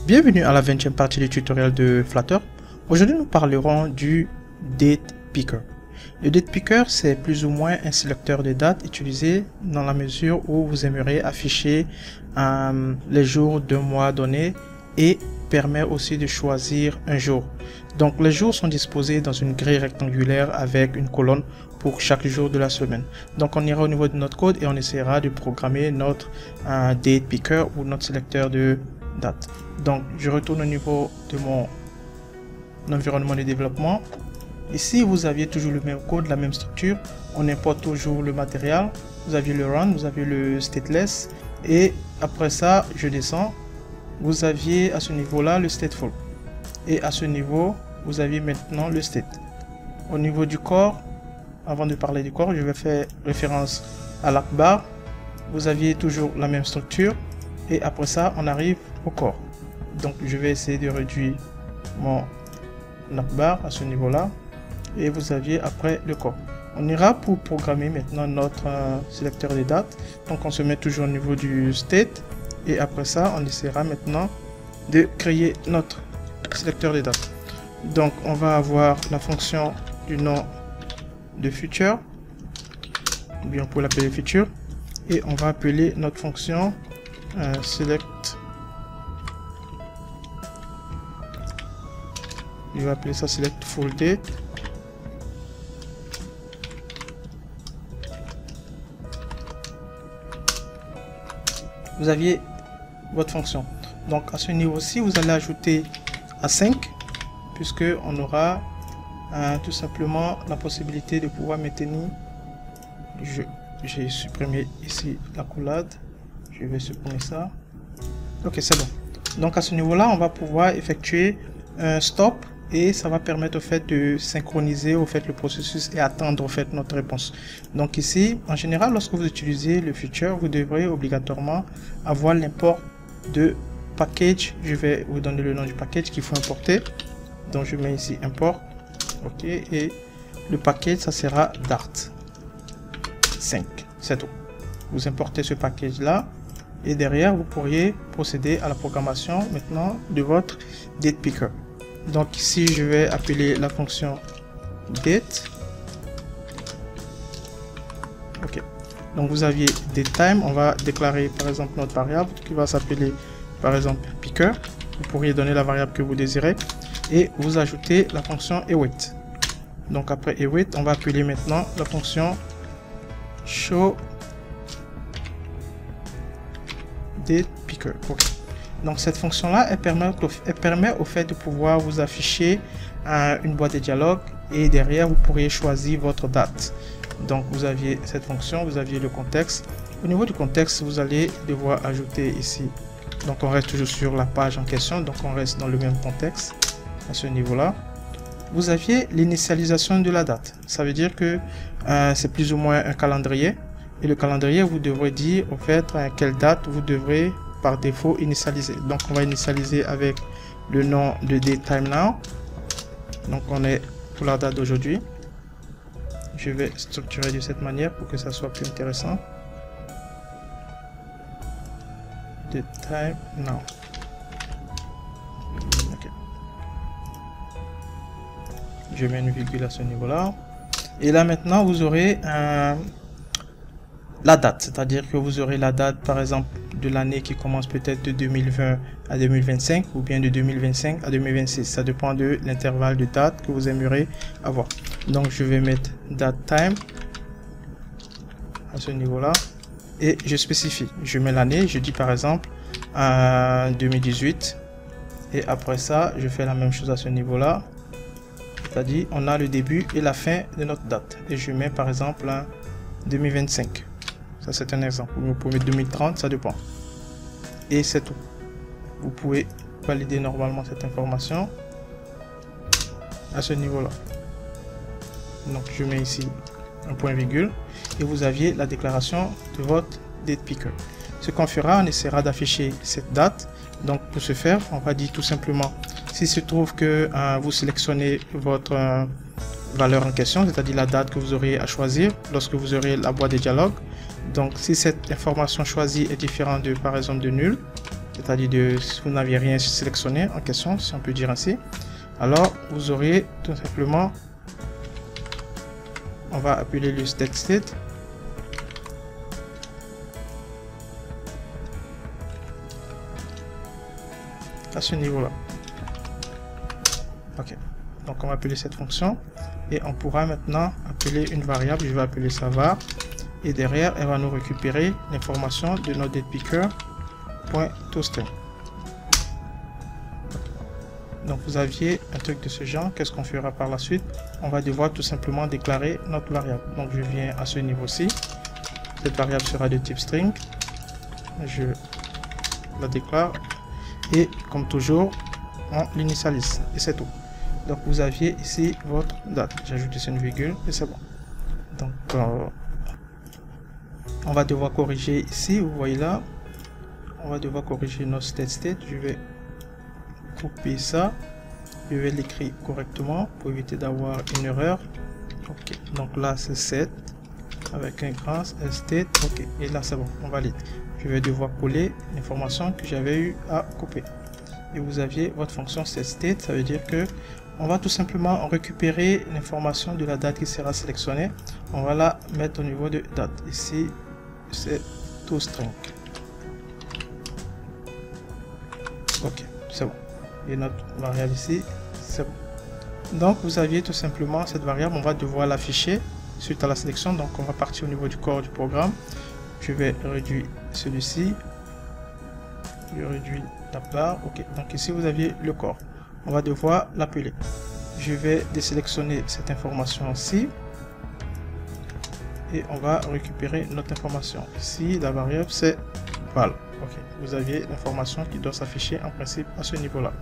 Bienvenue à la 20e partie du tutoriel de Flutter. Aujourd'hui, nous parlerons du Date Picker. Le Date Picker, c'est plus ou moins un sélecteur de dates utilisé dans la mesure où vous aimeriez afficher les jours d'un mois donné et permet aussi de choisir un jour. Donc, les jours sont disposés dans une grille rectangulaire avec une colonne pour chaque jour de la semaine. Donc, on ira au niveau de notre code et on essaiera de programmer notre Date Picker ou notre sélecteur de date. Donc, je retourne au niveau de mon environnement de développement. Ici, vous aviez toujours le même code, la même structure. On importe toujours le matériel. Vous aviez le run, vous avez le stateless. Et après ça, je descends. Vous aviez à ce niveau-là le stateful. Et à ce niveau, vous aviez maintenant le state. Au niveau du corps, avant de parler du corps, je vais faire référence à l'arc-bar. Vous aviez toujours la même structure. Et après ça, on arrive au corps. Donc, je vais essayer de réduire mon arc-bar à ce niveau-là. Et vous aviez après le corps. On ira pour programmer maintenant notre sélecteur de dates. Donc, on se met toujours au niveau du state. Et après ça, on essaiera maintenant de créer notre sélecteur de dates. Donc, on va avoir la fonction du nom de future. Ou bien on peut l'appeler future. Et on va appeler notre fonction select. Je vais appeler ça select full date. Vous aviez votre fonction. Donc à ce niveau-ci, vous allez ajouter à 5 puisque on aura tout simplement la possibilité de pouvoir maintenir. J'ai supprimé ici la collade. Je vais supprimer ça. Ok, c'est bon. Donc à ce niveau-là, on va pouvoir effectuer un stop et ça va permettre au fait de synchroniser au fait le processus et attendre au fait notre réponse. Donc ici, en général, lorsque vous utilisez le future, vous devrez obligatoirement avoir l'import de package. Je vais vous donner le nom du package qu'il faut importer. Donc je mets ici import. Ok, et le package ça sera Dart 5. C'est tout. Vous importez ce package là. Et derrière, vous pourriez procéder à la programmation maintenant de votre Date Picker. Donc ici, je vais appeler la fonction date. Ok. Donc vous aviez datetime. On va déclarer par exemple notre variable qui va s'appeler par exemple picker. Vous pourriez donner la variable que vous désirez. Et vous ajoutez la fonction await. Donc après await, on va appeler maintenant la fonction show Date Picker. Okay. Donc cette fonction là elle permet au fait de pouvoir vous afficher une boîte de dialogue et derrière vous pourriez choisir votre date. Donc vous aviez cette fonction, vous aviez le contexte. Au niveau du contexte, vous allez devoir ajouter ici. Donc on reste toujours sur la page en question, donc on reste dans le même contexte à ce niveau là. Vous aviez l'initialisation de la date. Ça veut dire que c'est plus ou moins un calendrier. Et le calendrier, vous devrez dire au fait quelle date vous devrez par défaut initialiser. Donc on va initialiser avec le nom de DateTimeNow. Donc on est pour la date d'aujourd'hui. Je vais structurer de cette manière pour que ça soit plus intéressant. DateTimeNow. Okay. Je mets une virgule à ce niveau-là. Et là maintenant vous aurez la date, c'est-à-dire que vous aurez la date par exemple de l'année qui commence peut-être de 2020 à 2025 ou bien de 2025 à 2026. Ça dépend de l'intervalle de date que vous aimeriez avoir. Donc je vais mettre date time à ce niveau-là et je spécifie. Je mets l'année, je dis par exemple 2018 et après ça je fais la même chose à ce niveau-là. C'est-à-dire on a le début et la fin de notre date et je mets par exemple 2025. Ça c'est un exemple. Vous pouvez mettre 2030, ça dépend. Et c'est tout. Vous pouvez valider normalement cette information à ce niveau-là. Donc je mets ici un point virgule et vous aviez la déclaration de votre Date Picker. Ce qu'on fera, on essaiera d'afficher cette date. Donc pour ce faire, on va dire tout simplement, s'il se trouve que vous sélectionnez votre valeur en question, c'est-à-dire la date que vous aurez à choisir lorsque vous aurez la boîte de dialogue. Donc si cette information choisie est différente de par exemple de nul, c'est-à-dire si vous n'aviez rien sélectionné en question, si on peut dire ainsi, alors vous aurez tout simplement, on va appeler le state à ce niveau-là. Ok, donc on va appeler cette fonction et on pourra maintenant appeler une variable. Je vais appeler ça var et derrière elle va nous récupérer l'information de notre datepicker.toString. Donc vous aviez un truc de ce genre. Qu'est-ce qu'on fera par la suite? On va devoir tout simplement déclarer notre variable. Donc je viens à ce niveau-ci. Cette variable sera de type string. Je la déclare et comme toujours on l'initialise et c'est tout. Donc vous aviez ici votre date. J'ajoute ici une virgule et c'est bon. Donc on va devoir corriger ici. Vous voyez là, on va devoir corriger notre state. Je vais copier ça, je vais l'écrire correctement pour éviter d'avoir une erreur. Ok, donc là c'est 7 avec un grand state. Ok, et là c'est bon, on valide. Je vais devoir coller l'information que j'avais eu à couper. Et vous aviez votre fonction state, ça veut dire que on va tout simplement récupérer l'information de la date qui sera sélectionnée. On va la mettre au niveau de date. Ici c'est toString. Ok, c'est bon. Et notre variable ici, c'est bon. Donc vous aviez tout simplement cette variable, on va devoir l'afficher suite à la sélection. Donc on va partir au niveau du corps du programme. Je vais réduire celui-ci, je réduis la barre. Ok, donc ici vous aviez le corps, on va devoir l'appeler. Je vais désélectionner cette information-ci et on va récupérer notre information. Ici la variable c'est val. Ok, vous aviez l'information qui doit s'afficher en principe à ce niveau-là.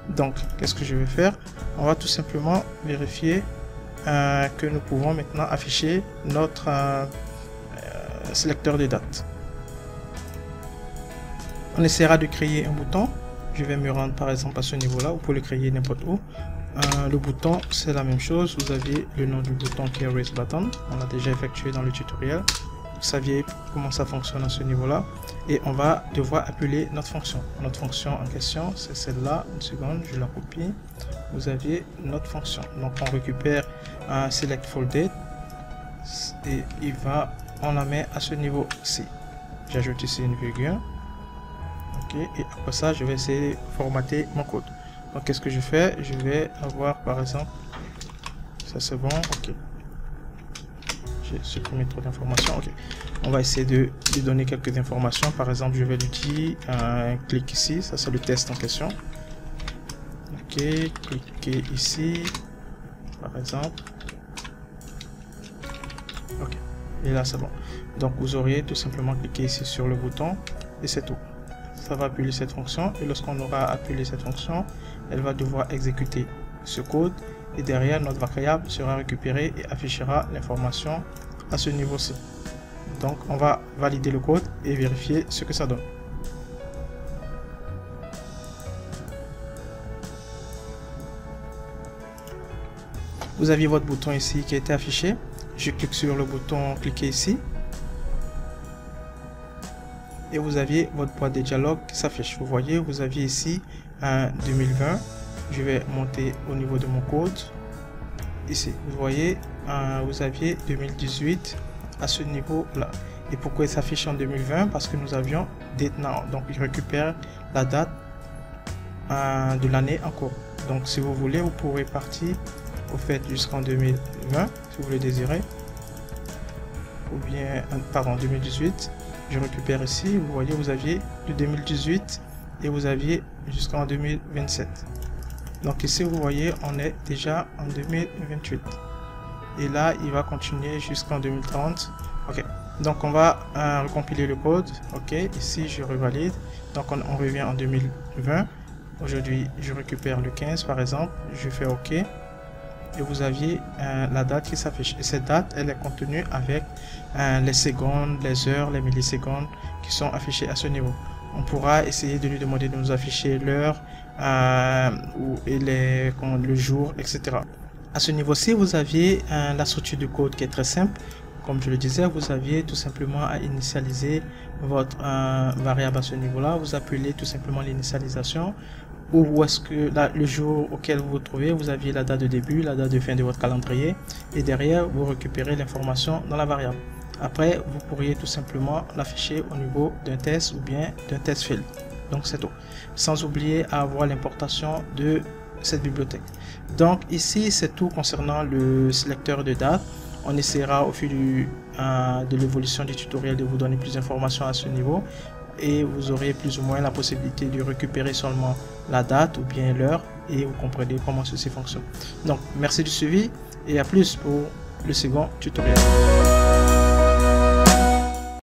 Donc, qu'est-ce que je vais faire? On va tout simplement vérifier que nous pouvons maintenant afficher notre sélecteur de date. On essaiera de créer un bouton. Je vais me rendre par exemple à ce niveau-là. Vous pouvez le créer n'importe où. Le bouton, c'est la même chose. Vous aviez le nom du bouton qui est Raise Button. On l'a déjà effectué dans le tutoriel. Vous saviez comment ça fonctionne à ce niveau-là. Et on va devoir appeler notre fonction. Notre fonction en question, c'est celle-là. Une seconde, je la copie. Vous aviez notre fonction. Donc on récupère un select full date et on la met à ce niveau-ci. J'ajoute ici une virgule. Ok, et après ça, je vais essayer de formater mon code. Donc qu'est-ce que je fais? Je vais avoir par exemple, ça c'est bon, ok. J'ai supprimé trop d'informations. Ok, on va essayer de lui donner quelques informations. Par exemple, je vais lui dire clique ici, ça c'est le test en question. Ok, cliquez ici par exemple. Ok, et là c'est bon. Donc vous auriez tout simplement cliqué ici sur le bouton et c'est tout. Ça va appeler cette fonction et lorsqu'on aura appelé cette fonction, elle va devoir exécuter ce code et derrière notre variable sera récupérée et affichera l'information à ce niveau-ci. Donc on va valider le code et vérifier ce que ça donne. Vous aviez votre bouton ici qui a été affiché. Je clique sur le bouton cliquer ici et vous aviez votre boîte de dialogue qui s'affiche. Vous voyez, vous aviez ici un 2020. Je vais monter au niveau de mon code. Ici, vous voyez, vous aviez 2018 à ce niveau-là. Et pourquoi il s'affiche en 2020? Parce que nous avions date now. Donc, il récupère la date de l'année en cours. Donc, si vous voulez, vous pourrez partir au fait jusqu'en 2020, si vous le désirez. Ou bien, pardon, 2018. Je récupère ici. Vous voyez, vous aviez de 2018 et vous aviez jusqu'en 2027. Donc ici vous voyez on est déjà en 2028 et là il va continuer jusqu'en 2030. Ok, donc on va recompiler le code. Ok, ici je revalide. Donc on revient en 2020. Aujourd'hui je récupère le 15 par exemple, je fais ok et vous aviez la date qui s'affiche et cette date elle est contenue avec les secondes, les heures, les millisecondes qui sont affichées à ce niveau. On pourra essayer de lui demander de nous afficher l'heure et le jour, etc. À ce niveau-ci, vous aviez la structure du code qui est très simple. Comme je le disais, vous aviez tout simplement à initialiser votre variable à ce niveau-là, vous appelez tout simplement l'initialisation, où est-ce que le jour auquel vous vous trouvez, vous aviez la date de début, la date de fin de votre calendrier, et derrière, vous récupérez l'information dans la variable. Après, vous pourriez tout simplement l'afficher au niveau d'un test ou bien d'un test field. Donc c'est tout. Sans oublier à avoir l'importation de cette bibliothèque. Donc ici, c'est tout concernant le sélecteur de date. On essaiera au fil de l'évolution du tutoriel de vous donner plus d'informations à ce niveau. Et vous aurez plus ou moins la possibilité de récupérer seulement la date ou bien l'heure, et vous comprenez comment ceci fonctionne. Donc merci du suivi et à plus pour le second tutoriel.